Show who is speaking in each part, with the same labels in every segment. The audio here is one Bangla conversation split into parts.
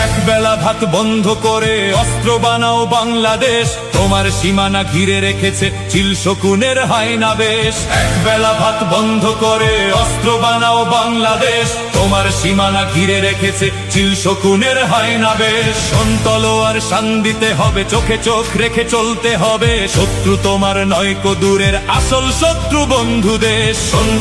Speaker 1: একবেলা ভাত বন্ধ করে অস্ত্র বানাও বাংলাদেশ, তোমার সীমানা ঘিরে রেখেছে চিল শকুনের হায়না বেশ। একবেলা ভাত বন্ধ করে অস্ত্র বানাও বাংলাদেশ, তোমার সীমানা ঘিরে রেখেছে চিল শকুনের হায়না বেশ। তলোয়ার শান দিতে হবে, চোখে চোখ রেখে চলতে হবে, শত্রু তোমার নয়কো দূরের আসল শত্রু বন্ধু দেশ।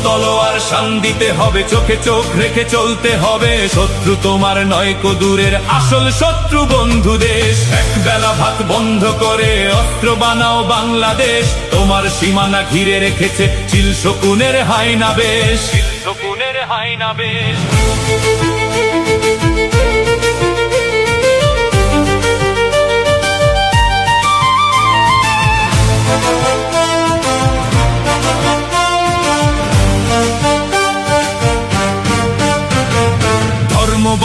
Speaker 1: তলোয়ার শান দিতে হবে, চোখে চোখ রেখে চলতে হবে, শত্রু তোমার নয়কো দূরের আসল শত্রু বন্ধু দেশ। একবেলা ভাত বন্ধ করে অস্ত্র বানাও বাংলাদেশ, তোমার সীমানা ঘিরে রেখেছে চিল শকুনের হায়না বেশ। চিল শকুনের হায়না বেশ।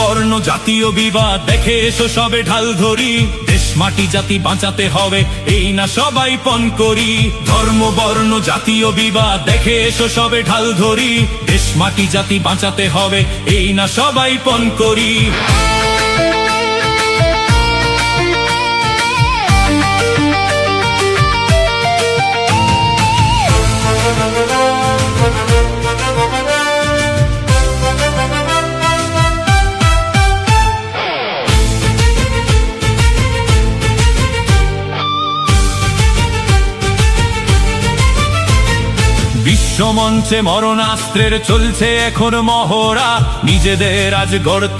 Speaker 1: বর্ণ জাতীয় বিবাদ দেখে এসো সবে ঢাল ধরি, দেশ মাটি জাতি বাঁচাতে হবে এই না সবাই পণ করি। ধর্ম বর্ণ জাতীয় বিবাদ দেখে এসো সবে ঢাল ধরি, দেশ মাটি জাতি বাঁচাতে হবে এই না সবাই পণ করি। বিশ্বমঞ্চে মরণাস্ত্রের চলছে এখন মহড়া, নিজেদের আজ গড়তে